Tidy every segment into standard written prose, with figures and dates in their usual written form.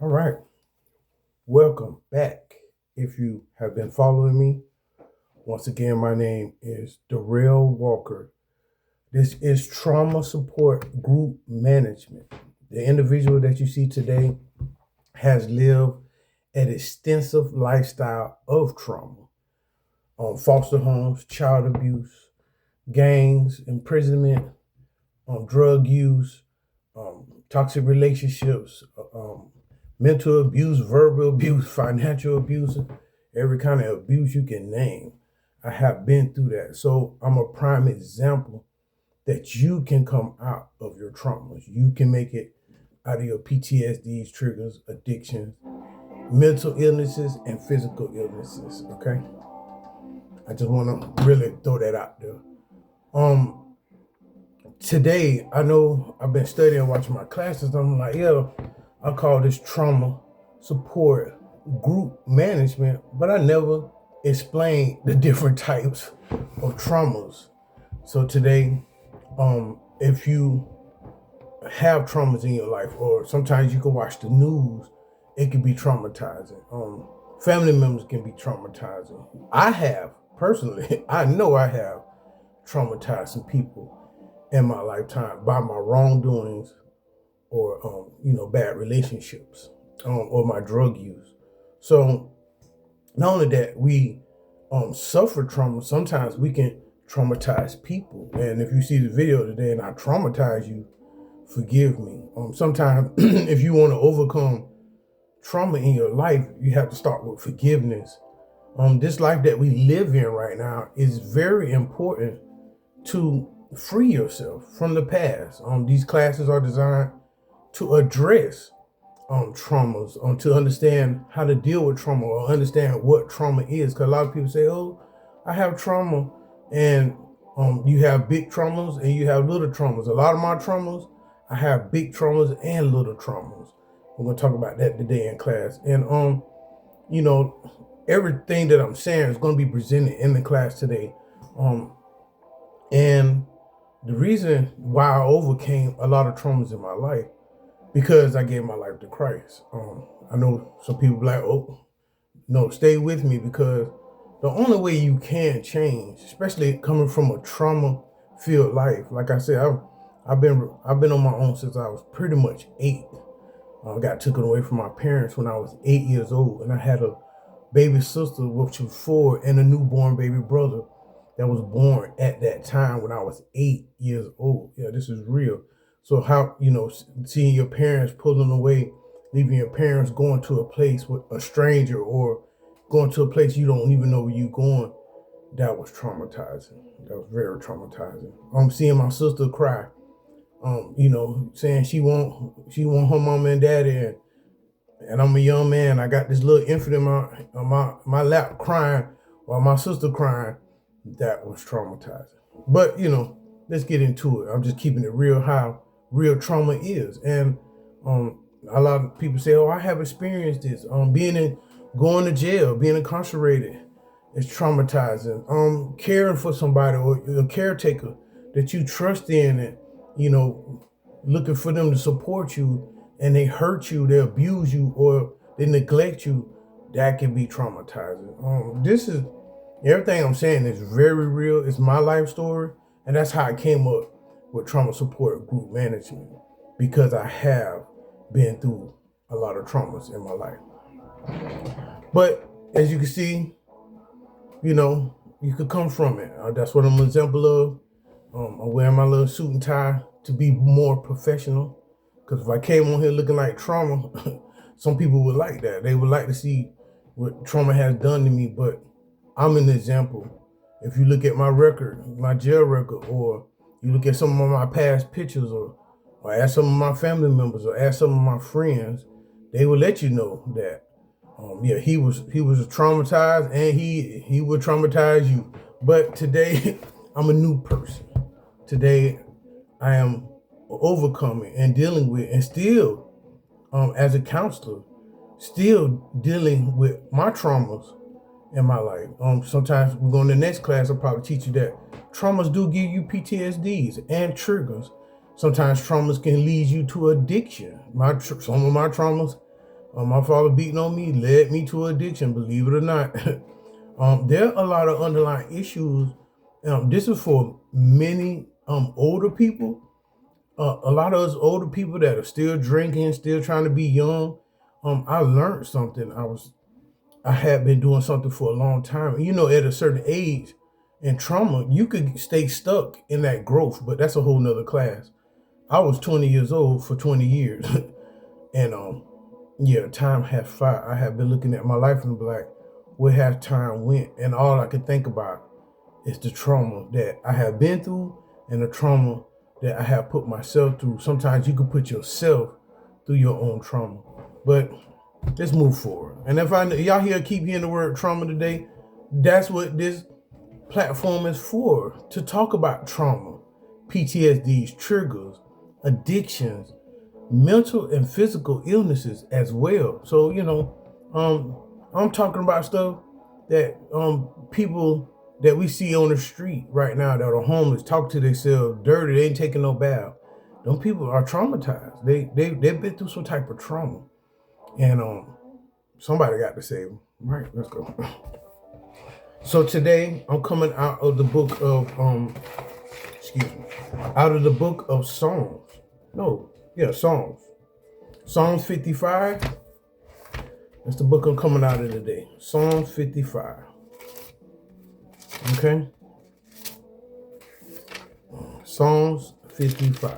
All right, welcome back. If you have been following me, once again, my name is Darrell Walker. This is Trauma Support Group Management. The individual that you see today has lived an extensive lifestyle of trauma on foster homes, child abuse, gangs, imprisonment, drug use, toxic relationships, mental abuse, verbal abuse, financial abuse, every kind of abuse you can name. I have been through that. So I'm a prime example that you can come out of your traumas. You can make it out of your PTSDs, triggers, addictions, mental illnesses, and physical illnesses. Okay. I just want to really throw that out there. Um, Today, I know I've been studying, watching my classes. I'm like, yeah, I call this trauma support group management, but I never explained the different types of traumas. So today, if you have traumas in your life, or sometimes you can watch the news, it can be traumatizing. Family members can be traumatizing. I have personally, I know I have traumatized some people in my lifetime by my wrongdoings or bad relationships, or my drug use. So not only that, we suffer trauma. Sometimes we can traumatize people. And if you see the video today and I traumatize you, forgive me. Sometimes if you want to overcome trauma in your life, you have to start with forgiveness. This life that we live in right now is very important to free yourself from the past. These classes are designed to address traumas, to understand how to deal with trauma or understand what trauma is. Because a lot of people say, "Oh, I have trauma," and you have big traumas and you have little traumas. A lot of my traumas, I have big traumas and little traumas. We're gonna talk about that today in class, and you know, everything that I'm saying is gonna be presented in the class today. And the reason why I overcame a lot of traumas in my life, because I gave my life to Christ. I know some people be like, "Oh, no, stay with me," because the only way you can change, especially coming from a trauma-filled life, like I said, I've been on my own since I was pretty much 8. I got taken away from my parents when I was 8 years old, and I had a baby sister, which was 4, and a newborn baby brother that was born at that time when I was 8 years old. Yeah, this is real. So how, seeing your parents pulling away, leaving your parents going to a place with a stranger or going to a place you don't even know where you're going, that was traumatizing. That was very traumatizing. Seeing my sister cry, saying she want her mama and daddy, and I'm a young man. I got this little infant in my lap crying while my sister crying. That was traumatizing. But let's get into it. I'm just keeping it real how real trauma is. And a lot of people say, "Oh, I have experienced this." Going to jail, being incarcerated is traumatizing. Caring for somebody or a caretaker that you trust in, and looking for them to support you, and they hurt you, they abuse you, or they neglect you, that can be traumatizing. This is everything I'm saying is very real. It's my life story, and that's how I came up with trauma support group management, because I have been through a lot of traumas in my life. But as you can see, you could come from it. That's what I'm an example of. I'm wearing my little suit and tie to be more professional. Because if I came on here looking like trauma, some people would like that. They would like to see what trauma has done to me. But I'm an example. If you look at my record, my jail record, or you look at some of my past pictures, or ask some of my family members, or ask some of my friends, they will let you know that he was traumatized, and he would traumatize you. But today, I'm a new person. Today, I am overcoming and dealing with, and still, as a counselor, still dealing with my traumas in my life. Sometimes we go in the next class, I'll probably teach you that traumas do give you PTSDs and triggers. Sometimes traumas can lead you to addiction. Some of my traumas My father beating on me led me to addiction, believe it or not. There are a lot of underlying issues. This is for many older people. A lot of us older people that are still drinking, still trying to be young. I learned something. I had been doing something for a long time. You know, at a certain age and trauma, you could stay stuck in that growth, but that's a whole nother class. I was 20 years old for 20 years. And yeah, time has flied. I have been looking at my life and be like, where has time went? And all I can think about is the trauma that I have been through and the trauma that I have put myself through. Sometimes you can put yourself through your own trauma. But let's move forward. And if y'all keep hearing the word trauma today, that's what this platform is for, to talk about trauma, PTSDs, triggers, addictions, mental and physical illnesses as well. So, I'm talking about stuff that people that we see on the street right now that are homeless, talk to themselves dirty, they ain't taking no bath. Them people are traumatized. They've been through some type of trauma. And somebody got to save them. Right, let's go. So today I'm coming out of the book of out of the book of Psalms. Psalms. Psalms 55. That's the book I'm coming out of today. Psalms 55. Okay? Psalms 55.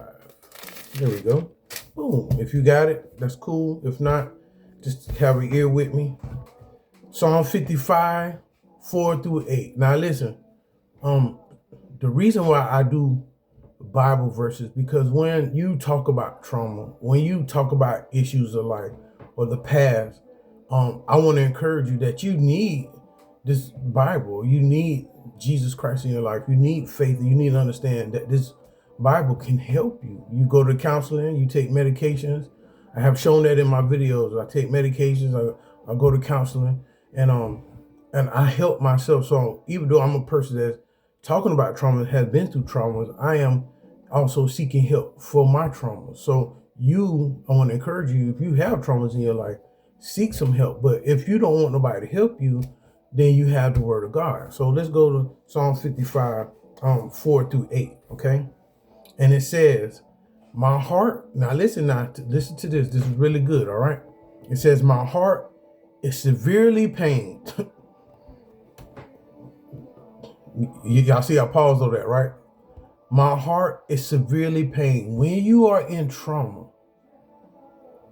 There we go. Boom. If you got it, that's cool. If not, just have an ear with me. Psalm 55, 4 through 8. Now listen, the reason why I do Bible verses, because when you talk about trauma, when you talk about issues of life or the past, I want to encourage you that you need this Bible. You need Jesus Christ in your life. You need faith. You need to understand that this Bible can help you. You go to counseling, you take medications. I have shown that in my videos. I take medications, I go to counseling, and I help myself. So even though I'm a person that's talking about trauma, has been through traumas, I am also seeking help for my trauma. So I want to encourage you, if you have traumas in your life, seek some help. But if you don't want nobody to help you, then you have the word of God. So let's go to Psalm 55, 4 through 8, okay? And it says, my heart, listen to this. This is really good, all right? It says, my heart is severely pained. Y'all see I paused on that, right? My heart is severely pained. When you are in trauma,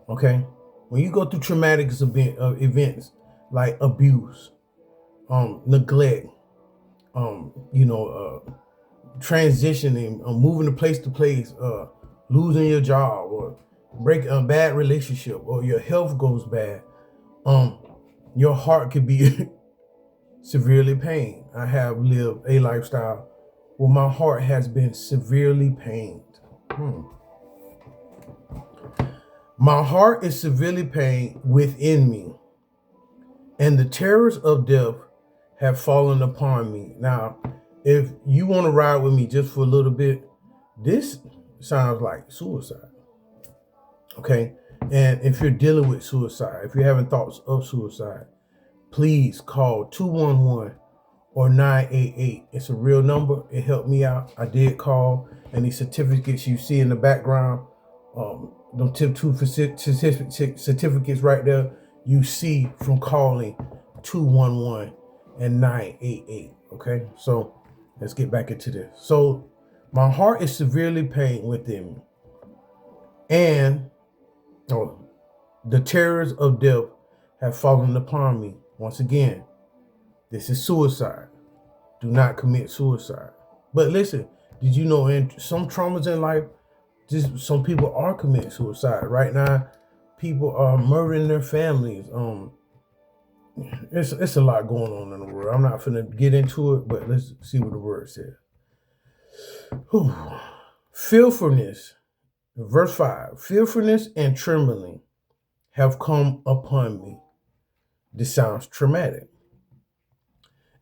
okay? When you go through traumatic events like abuse, neglect, transitioning, moving to place, losing your job, or breaking a bad relationship, or your health goes bad, your heart could be severely pained. I have lived a lifestyle where my heart has been severely pained. My heart is severely pained within me, and the terrors of death have fallen upon me. Now, if you want to ride with me just for a little bit, this sounds like suicide. Okay? And if you're dealing with suicide, if you're having thoughts of suicide, please call 211 or 988. It's a real number. It helped me out. I did call, and these certificates you see in the background, them tip 2 certificates right there, you see from calling 211 and 988. Okay, so let's get back into this. So my heart is severely pained within me, and the terrors of death have fallen upon me. Once again, this is suicide. Do not commit suicide. But listen, did you know in some traumas in life, just some people are committing suicide right now? People are murdering their families. It's a lot going on in the world. I'm not finna get into it, but let's see what the word says. Fearfulness, verse 5. Fearfulness and trembling have come upon me. This sounds traumatic.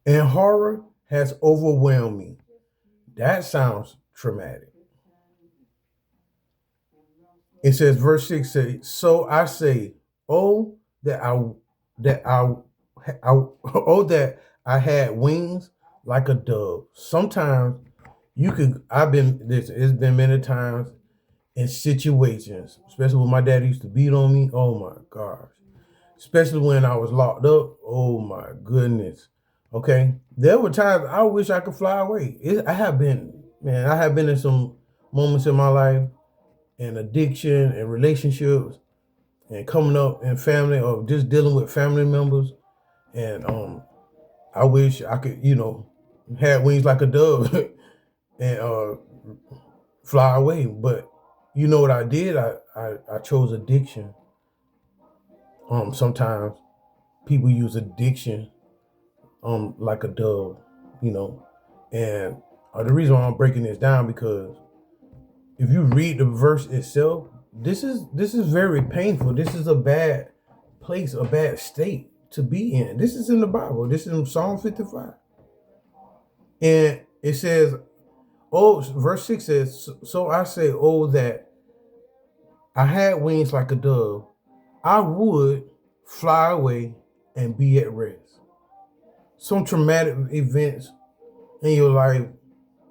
And horror has overwhelmed me. That sounds traumatic. It says, verse 6 says, so I say, oh oh that I had wings like a dove. Sometimes it's been many times in situations, especially when my dad used to beat on me. Oh my gosh. Especially when I was locked up. Oh my goodness. Okay. There were times I wish I could fly away. I have been in some moments in my life and addiction and relationships and coming up in family or just dealing with family members. And I wish I could, had wings like a dove and fly away. But you know what I did? I chose addiction. Sometimes people use addiction like a dove, you know. And the reason why I'm breaking this down because if you read the verse itself, this is very painful. This is a bad place, a bad state to be in. This is in the Bible. This is in Psalm 55. And it says, oh, verse 6 says, so I say, oh, that I had wings like a dove, I would fly away and be at rest. Some traumatic events in your life,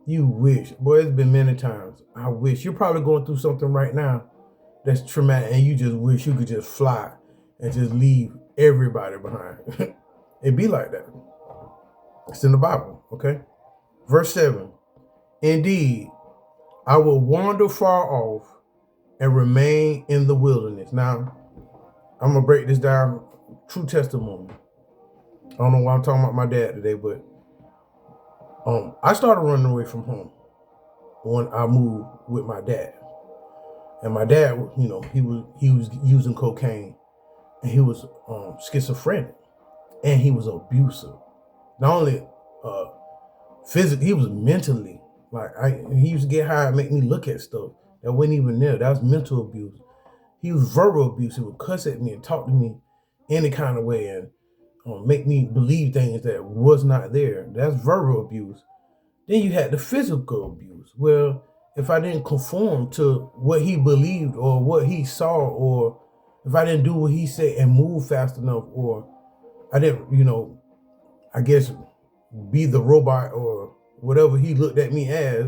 you wish. Boy, it's been many times. I wish. You're probably going through something right now that's traumatic and you just wish you could just fly and just leave everybody behind. It'd be like that. It's in the Bible, okay? Verse 7. Indeed, I will wander far off and remain in the wilderness. Now, I'm going to break this down. True testimony. I don't know why I'm talking about my dad today, but I started running away from home when I moved with my dad. And my dad, he was using cocaine and he was schizophrenic and he was abusive. Not only physically, he was mentally. He used to get high and make me look at stuff that wasn't even there. That was mental abuse. He was verbal abuse. He would cuss at me and talk to me any kind of way and make me believe things that was not there. That's verbal abuse. Then you had the physical abuse. Well, if I didn't conform to what he believed or what he saw, or if I didn't do what he said and move fast enough, or I didn't, I guess be the robot or whatever he looked at me as,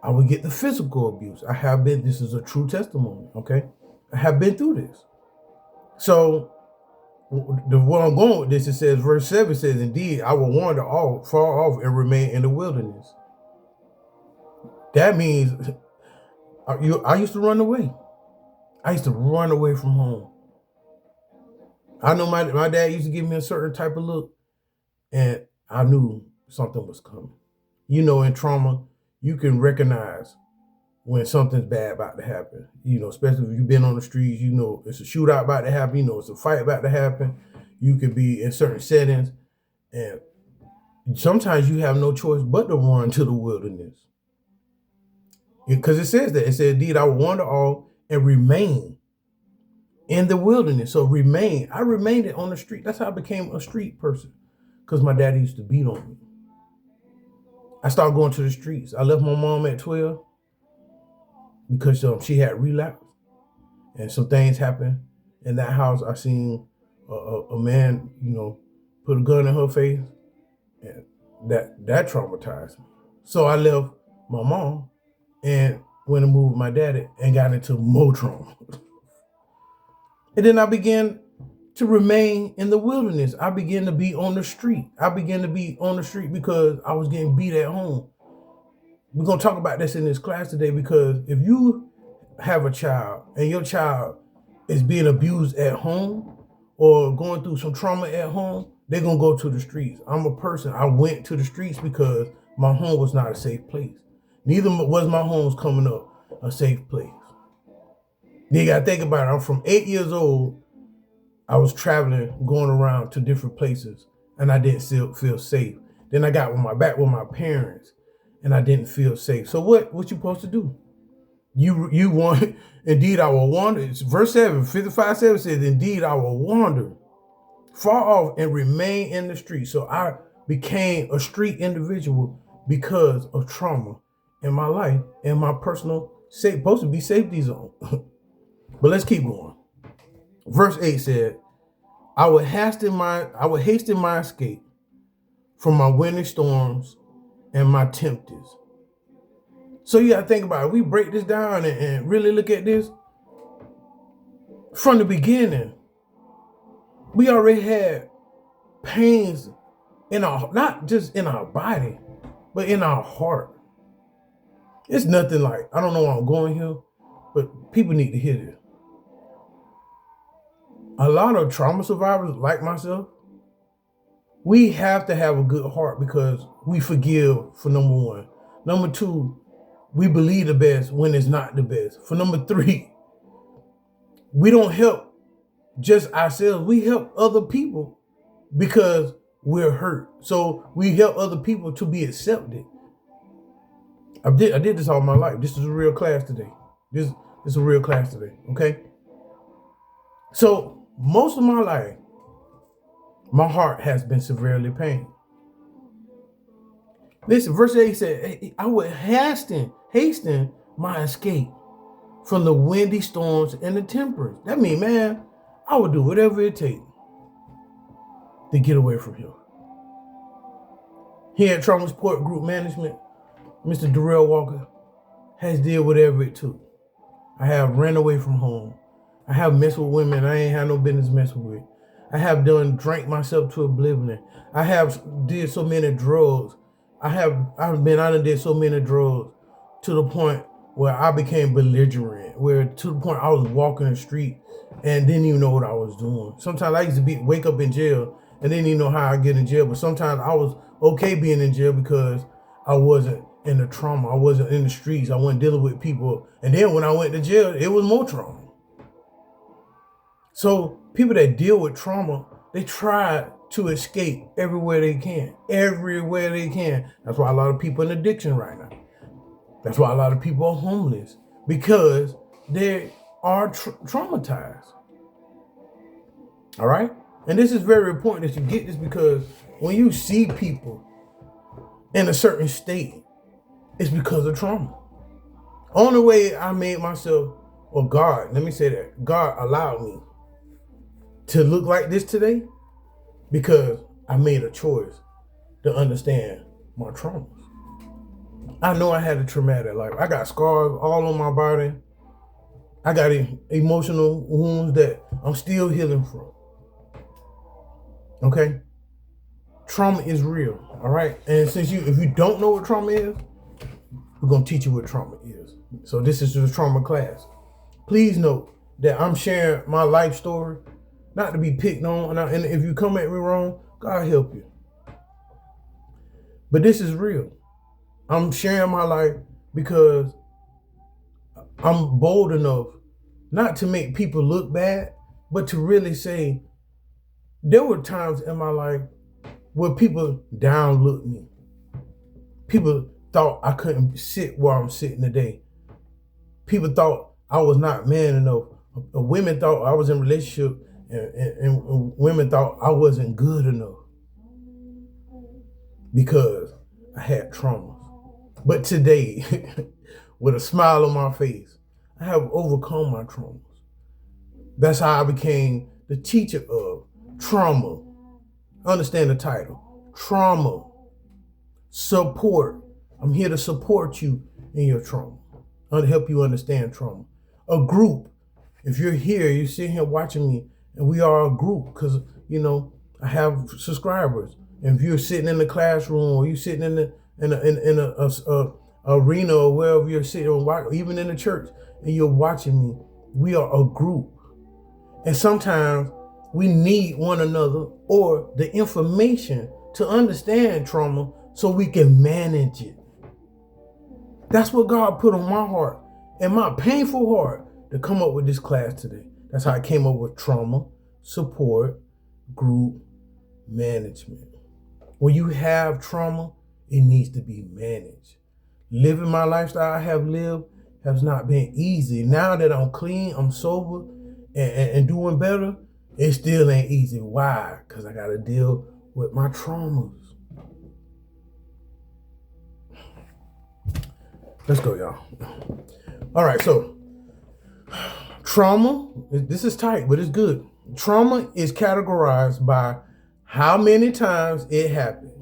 I would get the physical abuse. This is a true testimony, okay? I have been through this. So what I'm going with this, it says, verse 7 says, indeed, I will wander far off and remain in the wilderness. That means I used to run away. I used to run away from home. I know my dad used to give me a certain type of look, and I knew something was coming. In trauma, you can recognize when something's bad about to happen. Especially if you've been on the streets, it's a shootout about to happen, it's a fight about to happen. You could be in certain settings, and sometimes you have no choice but to run to the wilderness. Because it says that. It said, indeed, I will wander off and remain in the wilderness. So remain. I remained on the street. That's how I became a street person. Because my daddy used to beat on me. I started going to the streets. I left my mom at 12 because she had relapsed. And some things happened in that house. I seen a man, put a gun in her face. And that traumatized me. So I left my mom and went and moved with my daddy and got into more trauma. And then I began to remain in the wilderness. I began to be on the street. I began to be on the street because I was getting beat at home. We're going to talk about this in this class today because if you have a child and your child is being abused at home or going through some trauma at home, they're going to go to the streets. I'm a person. I went to the streets because my home was not a safe place. Neither was my homes coming up a safe place. You got to think about it. I'm from 8 years old. I was traveling, going around to different places, and I didn't feel safe. Then I got back with my parents, and I didn't feel safe. So what you supposed to do? You want, indeed, I will wander. It's verse 7, 55:7 says, indeed, I will wander far off and remain in the street. So I became a street individual because of trauma in my life and my personal supposed to be safety zone. But let's keep going. Verse 8 said, I would hasten my escape from my winter storms and my tempters. So you gotta think about it. We break this down and really look at this from the beginning. We already had pains in our, not just in our body, but in our heart. It's nothing like, I don't know where I'm going here, but people need to hear this. A lot of trauma survivors like myself, we have to have a good heart because we forgive, for number one. Number two, we believe the best when it's not the best. For number three, we don't help just ourselves. We help other people because we're hurt. So we help other people to be accepted. I did this all my life. This is a real class today. This is a real class today, okay? So most of my life, my heart has been severely pained. Listen, verse 8 said, I would hasten my escape from the windy storms and the tempest. That means, man, I would do whatever it takes to get away from here. Here at Trauma Support Group Management, Mr. Darrell Walker has did whatever it took. I have ran away from home. I have messed with women I ain't had no business messing with. I have drank myself to oblivion. I have did so many drugs. I did so many drugs to the point where I became belligerent, where to the point I was walking the street and didn't even know what I was doing. Sometimes I used to wake up in jail and didn't even know how I get in jail, but sometimes I was okay being in jail because I wasn't in the trauma. I wasn't in the streets. I wasn't dealing with people. And then when I went to jail, it was more trauma. So people that deal with trauma, they try to escape everywhere they can. Everywhere they can. That's why a lot of people in addiction right now. That's why a lot of people are homeless. Because they are traumatized. All right? And this is very important that you get this, because when you see people in a certain state, it's because of trauma. Only way I made myself, or God, let me say that, God allowed me to look like this today because I made a choice to understand my traumas. I know I had a traumatic life. I got scars all on my body. I got emotional wounds that I'm still healing from. Okay? Trauma is real, all right? And if you don't know what trauma is, we're going to teach you what trauma is. So this is the trauma class. Please note that I'm sharing my life story, not to be picked on. And if you come at me wrong, God help you. But this is real. I'm sharing my life because I'm bold enough not to make people look bad, but to really say, there were times in my life where people downlooked me. People thought I couldn't sit where I'm sitting today. People thought I was not man enough. Women thought I was in a relationship, and women thought I wasn't good enough because I had traumas. But today, with a smile on my face, I have overcome my traumas. That's how I became the teacher of trauma. Understand the title. Trauma. Support. I'm here to support you in your trauma. I'm to help you understand trauma. A group. If you're here, you're sitting here watching me, and we are a group because, I have subscribers. And if you're sitting in the classroom, or you're sitting in a arena, or wherever you're sitting, or even in the church, and you're watching me, we are a group. And sometimes we need one another or the information to understand trauma so we can manage it. That's what God put on my heart and my painful heart to come up with this class today. That's how I came up with trauma support group management. When you have trauma, it needs to be managed. Living my lifestyle I have lived has not been easy. Now that I'm clean, I'm sober, and doing better, it still ain't easy. Why? Because I got to deal with my traumas. Let's go, y'all. All right, so Trauma, this is tight, but it's good. Trauma is categorized by how many times it happened.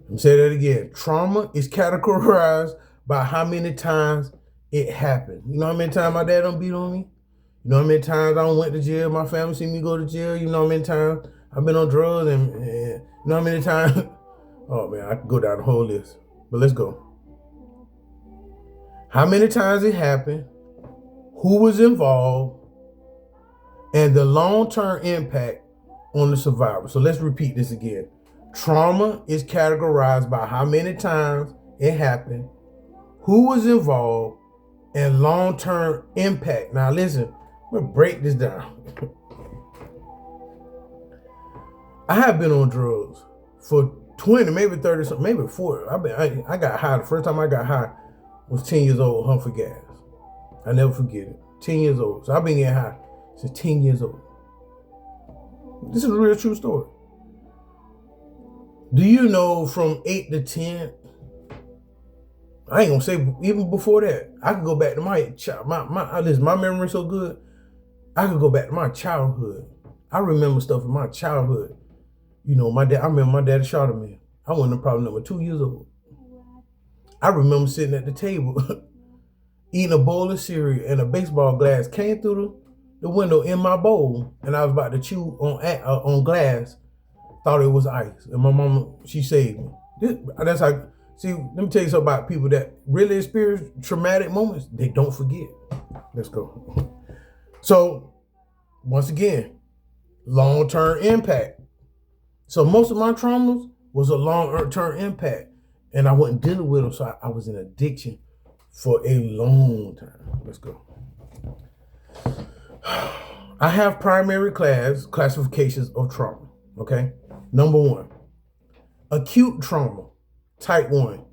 Let me say that again. Trauma is categorized by how many times it happened. You know how many times my dad done beat on me? You know how many times I done went to jail? My family seen me go to jail. You know how many times I've been on drugs and you know how many times? Oh man, I could go down the whole list. But let's go. How many times it happened? Who was involved? And the long-term impact on the survivor. So let's repeat this again. Trauma is categorized by how many times it happened, who was involved, and long-term impact. Now listen, I'm gonna break this down. I have been on drugs for 20, maybe 30 something, maybe 40. I got high. The first time I got high was 10 years old, Humphrey Gas. I never forget it. 10 years old. So I've been getting high since 10 years old. This is a real true story. Do you know from 8 to 10, I ain't gonna say even before that, I could go back to my memory's so good, I could go back to my childhood. I remember stuff in my childhood. You know, I remember my dad shot at me. I wasn't probably number 2 years old. I remember sitting at the table, eating a bowl of cereal and a baseball glass came through the window in my bowl, and I was about to chew on glass. Thought it was ice, and my mama, she saved me. That's how. See, let me tell you something about people that really experience traumatic moments. They don't forget. Let's go. So, once again, long-term impact. So most of my traumas was a long-term impact, and I wasn't dealing with them, so I was in addiction for a long time. Let's go. I have primary classifications of trauma. Okay. Number 1, acute trauma, type 1,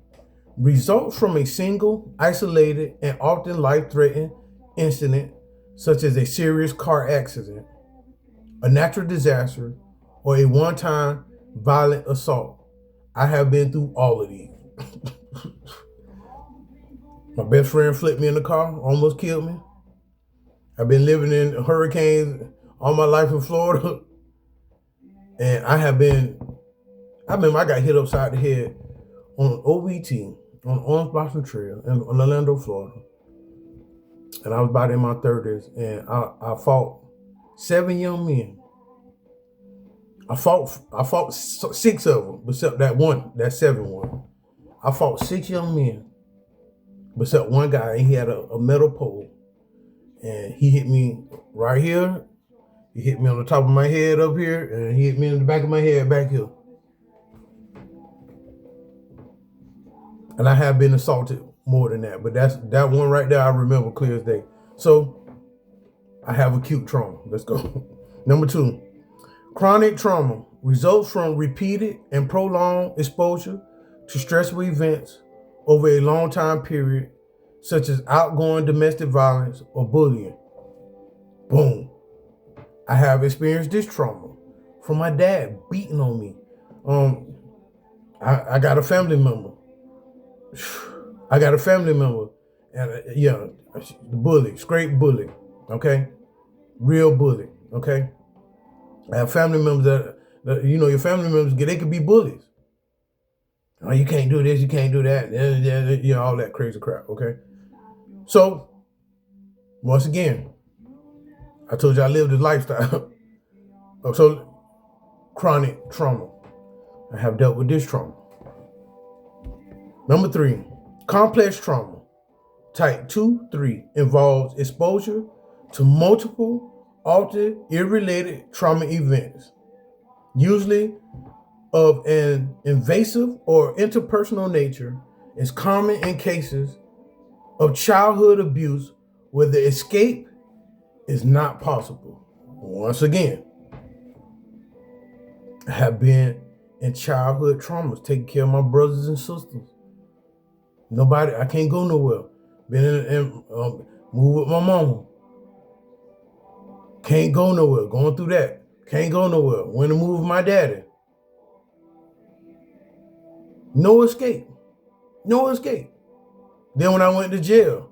results from a single, isolated, and often life-threatening incident, such as a serious car accident, a natural disaster, or a one-time violent assault. I have been through all of these. My best friend flipped me in the car, almost killed me. I've been living in hurricanes all my life in Florida. And I got hit upside the head on OBT, on Orange Blossom Trail in Orlando, Florida. And I was about in my 30s, and I fought 7 young men. I fought 6 of them, except that 7 one. I fought 6 young men, except one guy, and he had a metal pole. And he hit me right here. He hit me on the top of my head up here, and he hit me in the back of my head back here. And I have been assaulted more than that, but that one right there I remember clear as day. So I have acute trauma. Let's go. Number 2, chronic trauma results from repeated and prolonged exposure to stressful events over a long time period, such as outgoing domestic violence or bullying. Boom. I have experienced this trauma from my dad beating on me. I got a family member. And the bully, straight bully, okay? Real bully, okay? I have family members that your family members, they could be bullies. Oh, you can't do this, you can't do that, all that crazy crap, okay? So, once again, I told you I lived this lifestyle. So, chronic trauma. I have dealt with this trauma. Number 3, complex trauma. Type 2, 3 involves exposure to multiple, often irrelated trauma events, usually of an invasive or interpersonal nature, is common in cases of childhood abuse where the escape is not possible. Once again, I have been in childhood traumas, taking care of my brothers and sisters. I can't go nowhere. Been move with my mama. Can't go nowhere. Going through that. Can't go nowhere. Went to move with my daddy. No escape. No escape. Then when I went to jail,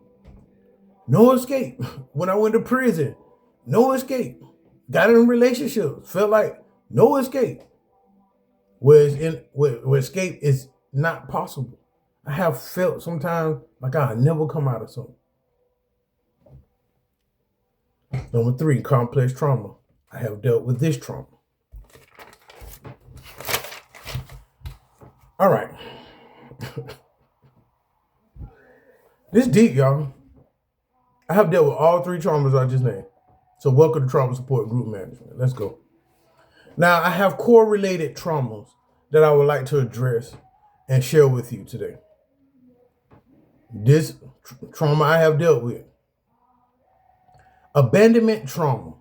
No escape. When I went to prison, no escape. Got in relationships, felt like no escape. Where escape is not possible. I have felt sometimes like I'll never come out of something. Number 3, complex trauma. I have dealt with this trauma. All right. This deep, y'all. I have dealt with all 3 traumas I just named. So welcome to Trauma Support Group Management. Let's go. Now, I have correlated traumas that I would like to address and share with you today. This trauma I have dealt with. Abandonment trauma.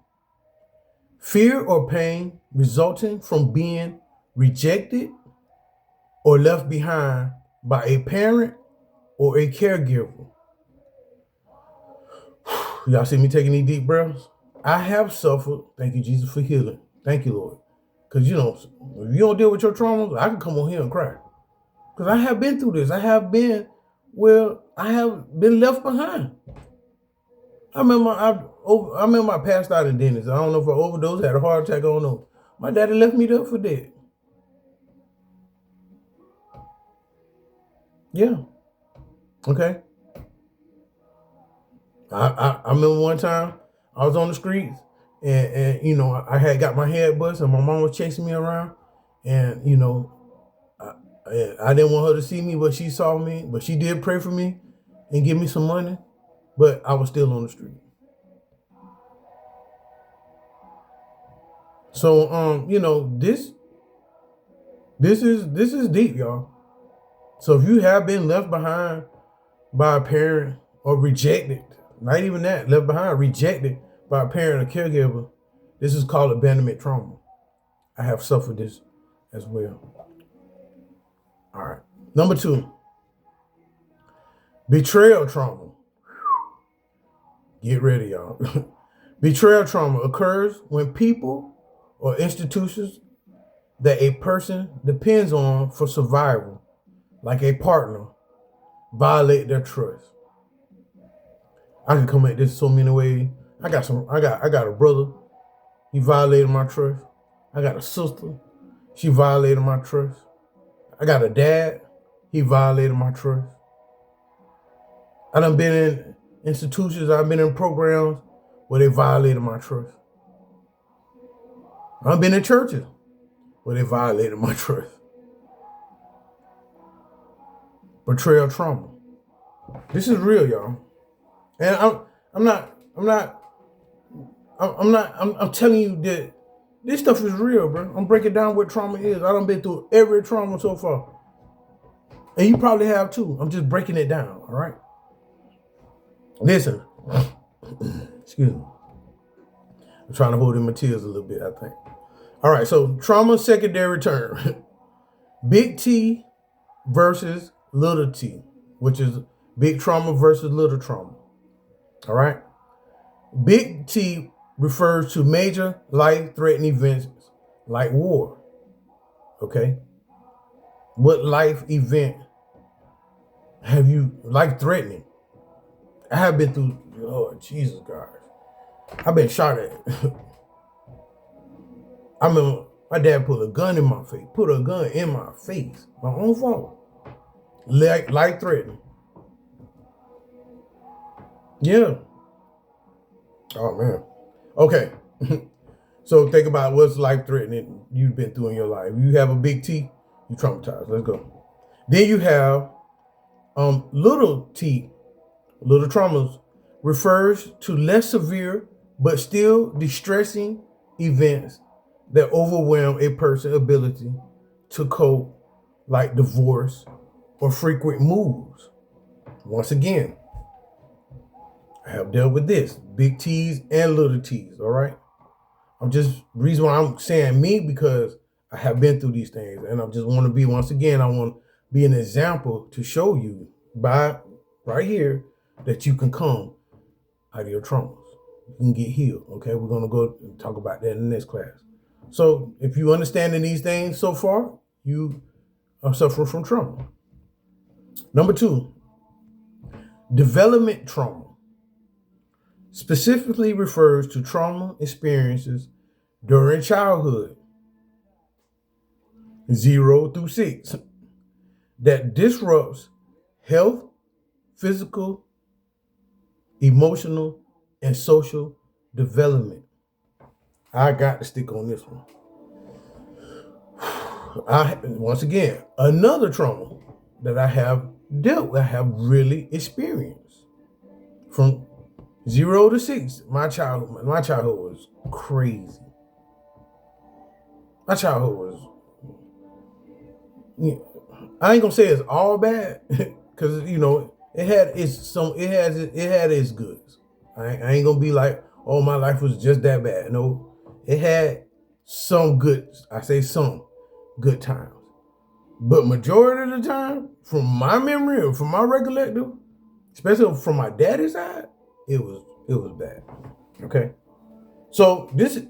Fear or pain resulting from being rejected or left behind by a parent or a caregiver. Y'all see me taking these deep breaths? I have suffered. Thank you, Jesus, for healing. Thank you, Lord. Because, if you don't deal with your traumas, I can come on here and cry. Because I have been through this. I have been left behind. I remember I passed out in Dennis. I don't know if I overdosed, had a heart attack, I don't know. My daddy left me there for dead. Yeah. Okay. I remember one time I was on the streets and I had got my head bust and my mom was chasing me around and I didn't want her to see me, but she saw me. But she did pray for me and give me some money, but I was still on the street. So this is deep, y'all. So if you have been left behind by a parent or rejected, not even that, left behind, rejected by a parent or caregiver, this is called abandonment trauma. I have suffered this as well. All right. Number 2, betrayal trauma. Get ready, y'all. Betrayal trauma occurs when people or institutions that a person depends on for survival, like a partner, violate their trust. I can come at this so many ways. I got a brother, he violated my trust. I got a sister, she violated my trust. I got a dad, he violated my trust. I done been in institutions, I've been in programs where they violated my trust. I've been in churches where they violated my trust. Betrayal trauma. This is real, y'all. And I'm telling you that this stuff is real, bro. I'm breaking down what trauma is. I done been through every trauma so far. And you probably have too. I'm just breaking it down, all right? Listen. Excuse me. I'm trying to hold in my tears a little bit, I think. All right, so trauma secondary term. Big T versus little t, which is big trauma versus little trauma. All right? Big T refers to major life-threatening events like war. Okay? What life event have you life-threatening? I have been through, Lord Jesus, God. I've been shot at. I remember my dad put a gun in my face. My own fault. Life-threatening. Yeah. Oh, man. Okay. So think about what's life-threatening you've been through in your life. You have a big T, you traumatized. Let's go. Then you have little T, little traumas, refers to less severe but still distressing events that overwhelm a person's ability to cope, like divorce or frequent moves. Once again, I have dealt with this, big T's and little T's, all right? Reason why I'm saying me, because I have been through these things, and I just want to be, once again, I want to be an example to show you by right here that you can come out of your traumas. You can get healed, okay? We're going to go and talk about that in the next class. So if you understanding these things so far, you are suffering from trauma. Number 2, development trauma. specifically refers to trauma experiences during childhood, 0 through 6, that disrupts health, physical, emotional, and social development. I got to stick on this one. Once again, another trauma that I have dealt with, I have really experienced. From 0 to 6, my childhood was crazy. My childhood was, I ain't gonna say it's all bad, because it had its goods. I ain't gonna be like, oh, my life was just that bad. No, it had some good. I say some good times, but majority of the time, from my memory or from my recollection, especially from my daddy's side, it was bad. Okay, so this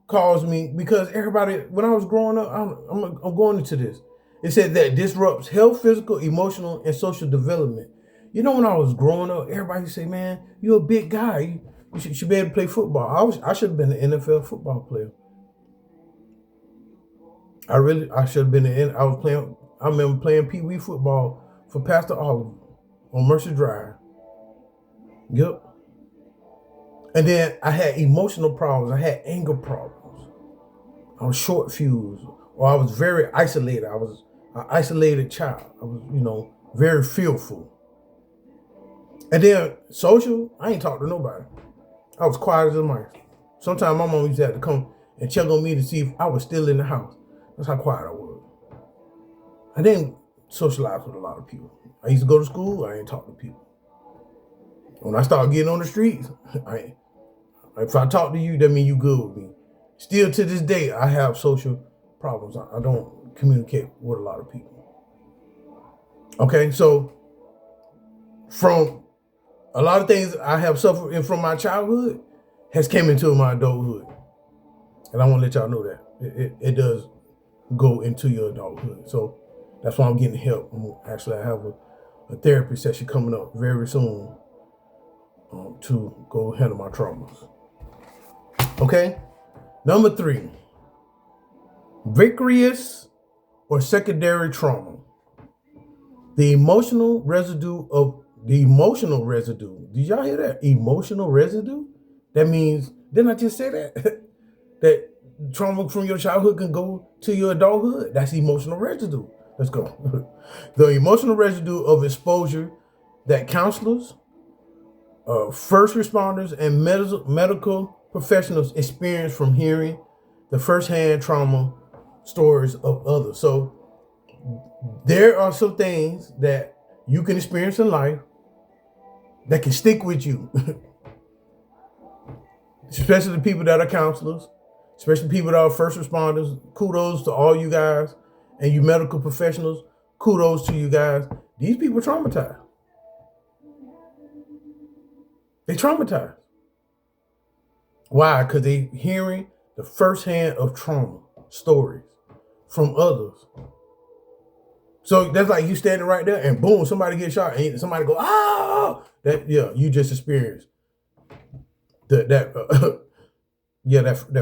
caused me, because everybody, when I was growing up, I'm going into this. It said that disrupts health, physical, emotional, and social development. When I was growing up, everybody say, "Man, you're a big guy. You should be able to play football." I should have been an NFL football player. I should have been I remember playing Pee Wee football for Pastor Oliver on Mercer Drive. Yep. And then I had emotional problems. I had anger problems. I was short fused, or I was very isolated. I was an isolated child. I was, very fearful. And then social, I ain't talk to nobody. I was quiet as a mice. Sometimes my mom used to have to come and check on me to see if I was still in the house. That's how quiet I was. I didn't socialize with a lot of people. I used to go to school, I ain't talk to people. When I started getting on the streets, if I talk to you, that means you good with me. Still to this day, I have social problems. I don't communicate with a lot of people. Okay, so from a lot of things I have suffered from my childhood has came into my adulthood. And I want to let y'all know that. It does go into your adulthood. So that's why I'm getting help. I have a therapy session coming up very soon to go handle my traumas. Okay? Number 3, vicarious or secondary trauma. The emotional residue. Did y'all hear that? Emotional residue? That means, didn't I just say that? That trauma from your childhood can go to your adulthood? That's emotional residue. Let's go. The emotional residue of exposure that counselors, first responders, and medical professionals experience from hearing the firsthand trauma stories of others. So there are some things that you can experience in life that can stick with you. Especially the people that are counselors, especially people that are first responders. Kudos to all you guys, and you medical professionals. Kudos to you guys. These people traumatized. They traumatized. Why? Because they hearing the firsthand of trauma stories from others. So that's like you standing right there and boom, somebody gets shot and somebody go, ah, you just experienced that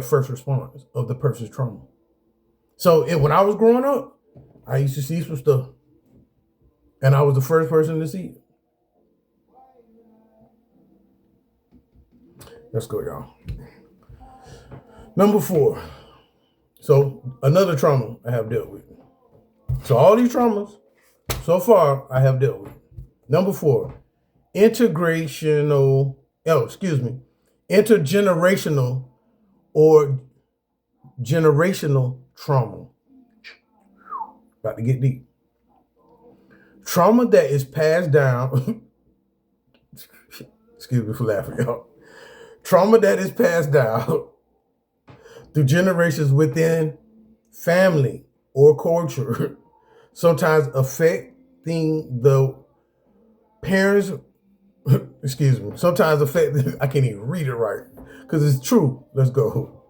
first response of the person's trauma. So when I was growing up, I used to see some stuff, and I was the first person to see it. Let's go, y'all. Number 4. So another trauma I have dealt with. So all these traumas so far I have dealt with. Number 4, intergenerational or generational trauma. About to get deep. Trauma that is passed down. Excuse me for laughing, y'all. Trauma that is passed down through generations within family or culture, sometimes affecting the parents. Excuse me. Sometimes affecting. I can't even read it right because it's true. Let's go.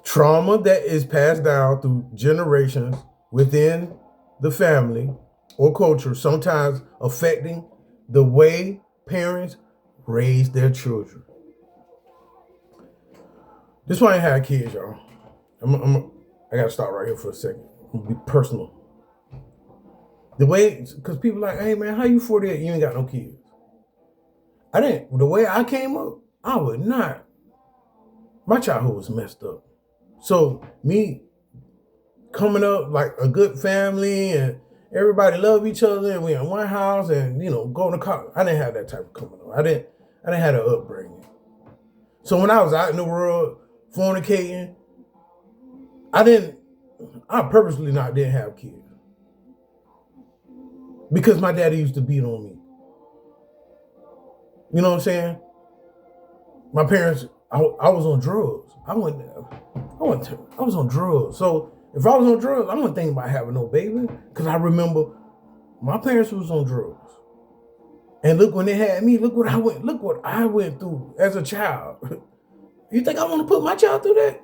Trauma that is passed down through generations within the family or culture, sometimes affecting the way parents raise their children. This is why I ain't had kids, y'all. I gotta stop right here for a second. I'm gonna be personal. The way, because people like, hey man, how you 48? You ain't got no kids. I didn't. The way I came up, I would not. My childhood was messed up. So me coming up like a good family and everybody love each other and we in one house and going to college. I didn't have that type of coming up. I didn't have an upbringing. So when I was out in the world fornicating, I purposely didn't have kids. Because my daddy used to beat on me. You know what I'm saying? My parents, I was on drugs. I was on drugs. So if I was on drugs, I wasn't thinking about having no baby. Because I remember my parents was on drugs. And look, when they had me, look what I went through as a child. You think I want to put my child through that?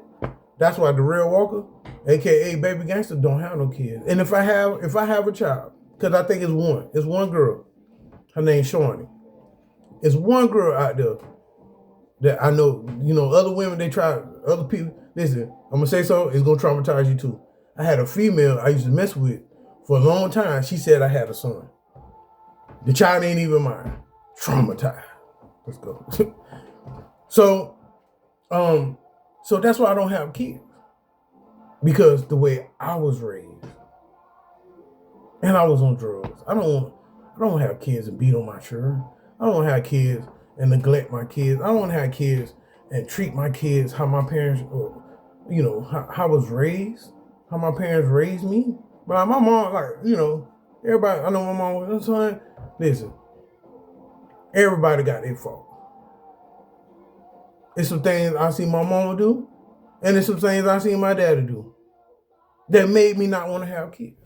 That's why Darrell Walker, aka Baby Gangster, don't have no kids. And if I have a child, because I think it's one girl. Her name's Shawnee. It's one girl out there that I know, other women, other people. Listen, I'm going to say so, it's going to traumatize you too. I had a female I used to mess with for a long time. She said I had a son. The child ain't even mine. Traumatized. Let's go. So that's why I don't have kids. Because the way I was raised. And I was on drugs. I don't want to have kids and beat on my children. I don't want to have kids and neglect my kids. I don't want to have kids and treat my kids how my parents, how I was raised, how my parents raised me. But my mom, everybody, I know my mom was, son, listen, everybody got their fault. It's some things I see my mama do, and it's some things I see my daddy do that made me not want to have kids.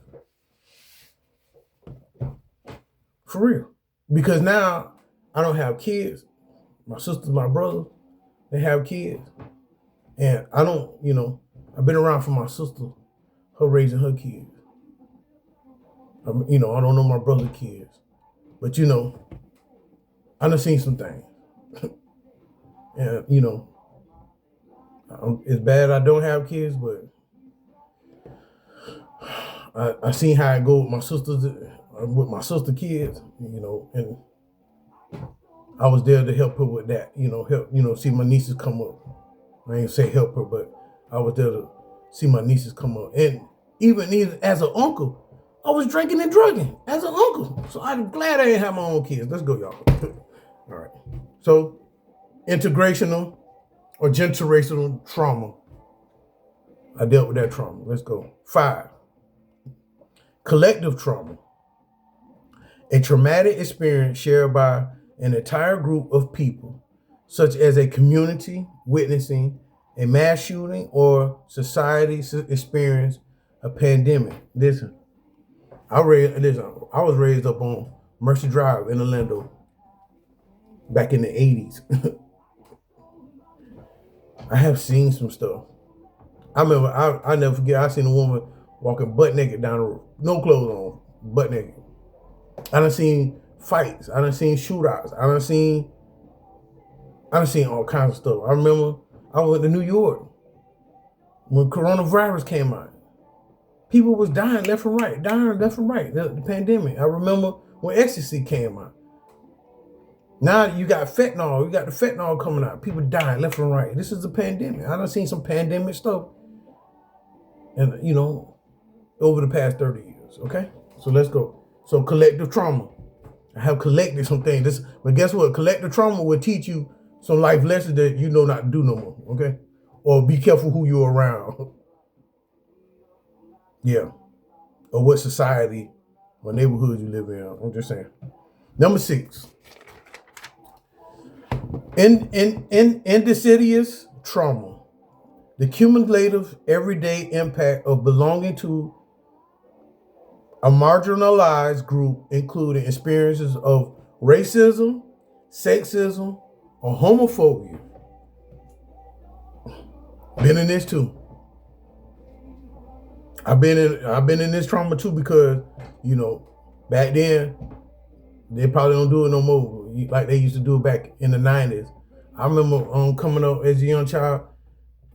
For real. Because now I don't have kids. My sisters, my brothers, they have kids. And I don't, I've been around for my sister, her raising her kids. I don't know my brother's kids. But, I done seen some things. And, it's bad I don't have kids, but I seen how it go with my sister kids, and I was there to help her with that, help, see my nieces come up. I ain't say help her, but I was there to see my nieces come up. And even as an uncle, I was drinking and drugging as an uncle. So I'm glad I didn't have my own kids. Let's go, y'all. All right. So integrational or generational trauma. I dealt with that trauma. Let's go. 5. Collective trauma. A traumatic experience shared by an entire group of people, such as a community witnessing a mass shooting or society experience a pandemic. Listen, I was raised up on Mercy Drive in Orlando back in the 80s. I have seen some stuff. I remember, I never forget, I seen a woman walking butt naked down the road, no clothes on, butt naked. I done seen fights. I done seen shootouts. I done seen all kinds of stuff. I remember I went to New York when coronavirus came out. People was dying left and right, the pandemic. I remember when ecstasy came out. Now you got fentanyl. You got the fentanyl coming out. People dying left and right. This is a pandemic. I done seen some pandemic stuff. And, over the past 30 years, okay? So let's go. So collective trauma. I have collected some things. But guess what? Collective trauma will teach you some life lessons that you know not to do no more, okay? Or be careful who you're around. Yeah. Or what society or neighborhood you live in. I'm just saying. Number 6. Insidious trauma. The cumulative everyday impact of belonging to a marginalized group, including experiences of racism, sexism, or homophobia. Been in this too. I've been in this trauma too because, back then they probably don't do it no more. like they used to do back in the 90s. I remember coming up as a young child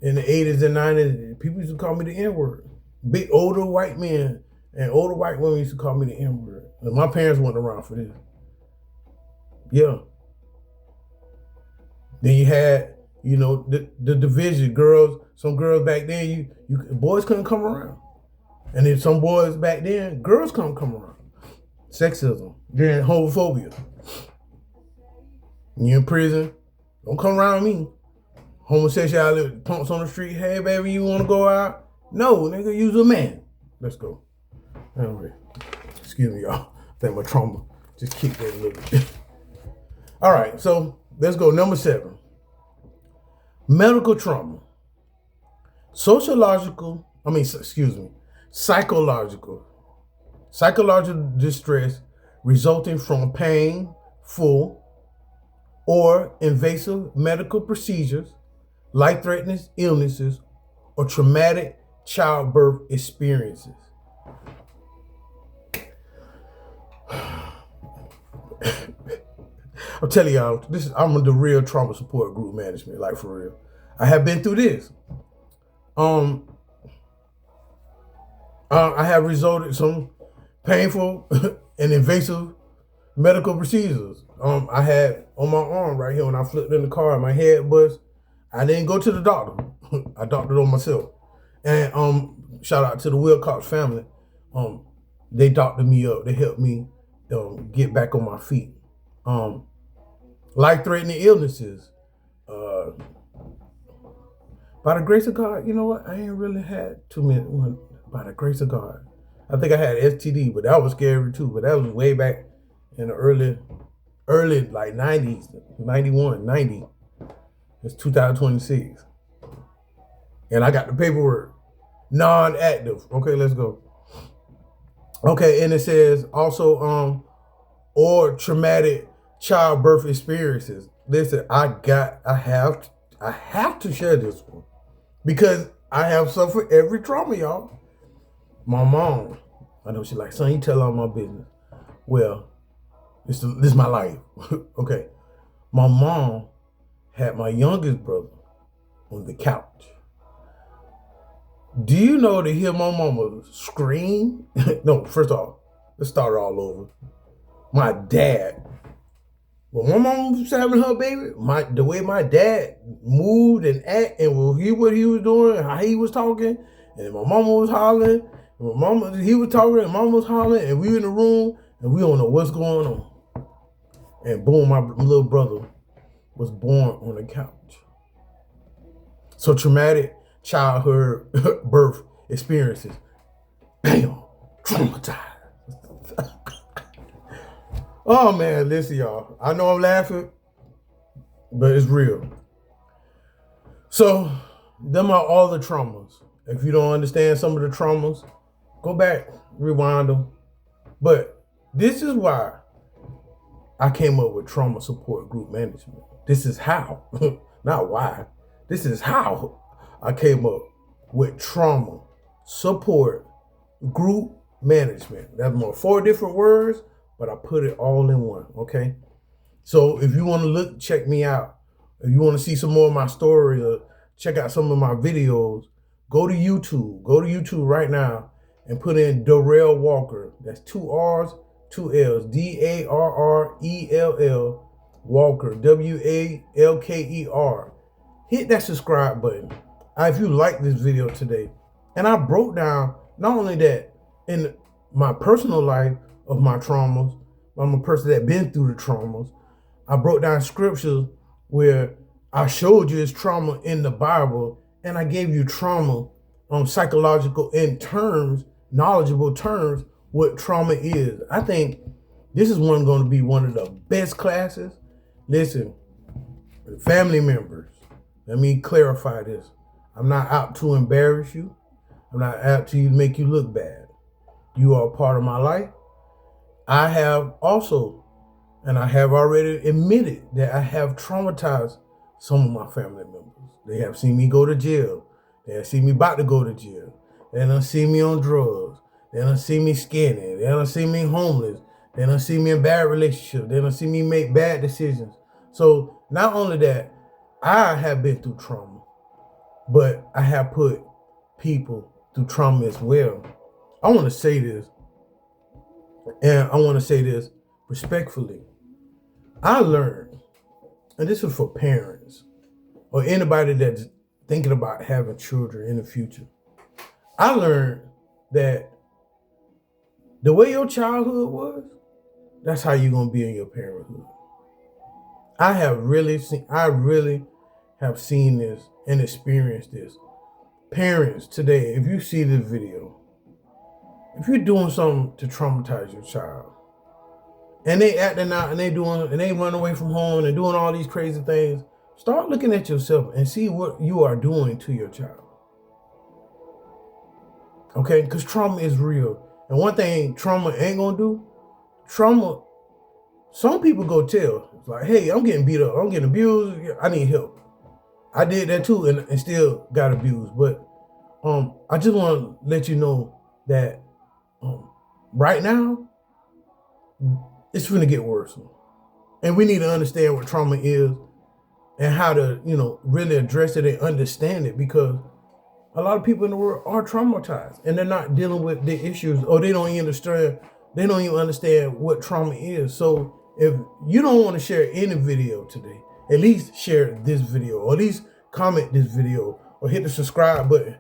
in the 80s and 90s, people used to call me the N-word. Big older white men and older white women used to call me the N-word. And my parents weren't around for this. Yeah. Then you had, the division. Girls, some girls back then, boys couldn't come around. And then some boys back then, girls couldn't come around. Sexism, then homophobia. You in prison, don't come around me. Homosexuality, punks on the street, hey baby, you wanna go out? No, nigga, use a man. Let's go. Anyway, excuse me, y'all. I think my trauma just kicked in a little bit. All right, so let's go. Number 7. Medical trauma. Psychological distress resulting from painful or invasive medical procedures, life-threatening illnesses, or traumatic childbirth experiences. I'm telling y'all, I'm the real trauma support group management, like for real. I have been through this. I have resulted some painful and invasive medical procedures. I had on my arm right here when I flipped in the car, my head bust. I didn't go to the doctor. I doctored on myself. And shout out to the Wilcox family. They doctored me up. They helped me get back on my feet. Life-threatening illnesses. By the grace of God, you know what? I ain't really had too many. By the grace of God. I think I had STD, but that was scary too. But that was way back in the early like 90s, 91, 90. It's 2026. And I got the paperwork. Non-active. Okay, let's go. Okay, and it says also or traumatic childbirth experiences. Listen, I have to share this one because I have suffered every trauma, y'all. My mom, I know she's like, son, you tell all my business. Well, this is my life. Okay. My mom had my youngest brother on the couch. Do you know to hear my mama scream? No, first off, let's start all over. My dad, when my mom was having her baby, the way my dad moved and act and what he was doing, how he was talking, and my mama was hollering, he was talking and mama was hollering, and we in the room and we don't know what's going on. And boom, my little brother was born on the couch. So traumatic childhood birth experiences. Damn, traumatized. Oh man, listen y'all. I know I'm laughing, but it's real. So, them are all the traumas. If you don't understand some of the traumas, go back, rewind them. But this is why I came up with trauma support group management. This is how, not why. This is how I came up with trauma support group management. That's more 4 different words, but I put it all in one, okay? So if you want to look, check me out. If you want to see some more of my stories or check out some of my videos, go to YouTube. Go to YouTube right now and put in Darrell Walker. That's 2 R's, 2 L's. DARRELL Walker. WALKER. Hit that subscribe button. If you like this video today, and I broke down not only that in my personal life of my traumas, I'm a person that been through the traumas. I broke down scriptures where I showed you it's trauma in the Bible, and I gave you trauma psychological in terms, knowledgeable terms, what trauma is. I think this is going to be one of the best classes. Listen, family members, let me clarify this. I'm not out to embarrass you. I'm not out to make you look bad. You are a part of my life. I have also, and I have already admitted that I have traumatized some of my family members. They have seen me go to jail. They have seen me about to go to jail. They done see me on drugs. They done see me skinny. They done see me homeless. They done see me in bad relationships. They done see me make bad decisions. So not only that, I have been through trauma, but I have put people through trauma as well. I want to say this, and I want to say this respectfully. I learned, and this is for parents or anybody that's thinking about having children in the future. I learned that the way your childhood was, that's how you're gonna be in your parenthood. I really have seen this and experienced this. Parents today, if you see this video, if you're doing something to traumatize your child, and they acting out and they run away from home and doing all these crazy things, start looking at yourself and see what you are doing to your child. Okay, because trauma is real. And one thing trauma ain't gonna do, some people go tell, it's like, hey, I'm getting beat up, I'm getting abused, I need help. I did that too and still got abused. But I just want to let you know that right now, it's gonna get worse. And we need to understand what trauma is and how to, really address it and understand it, because a lot of people in the world are traumatized and they're not dealing with the issues, or they don't even understand what trauma is. So if you don't want to share any video today, at least share this video, or at least comment this video, or hit the subscribe button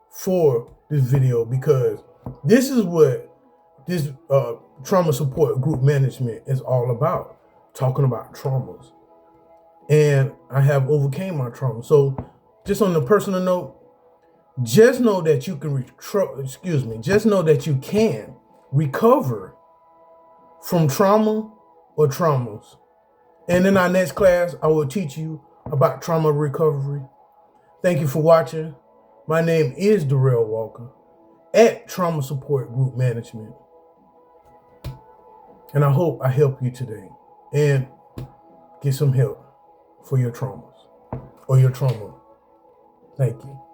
for this video, because this is what this trauma support group management is all about, talking about traumas. And I have overcame my trauma. So just on the personal note, just know that you can recover from trauma or traumas. And in our next class, I will teach you about trauma recovery. Thank you for watching. My name is Darrell Walker at Trauma Support Group Management. And I hope I help you today and get some help for your traumas or your trauma. Thank you.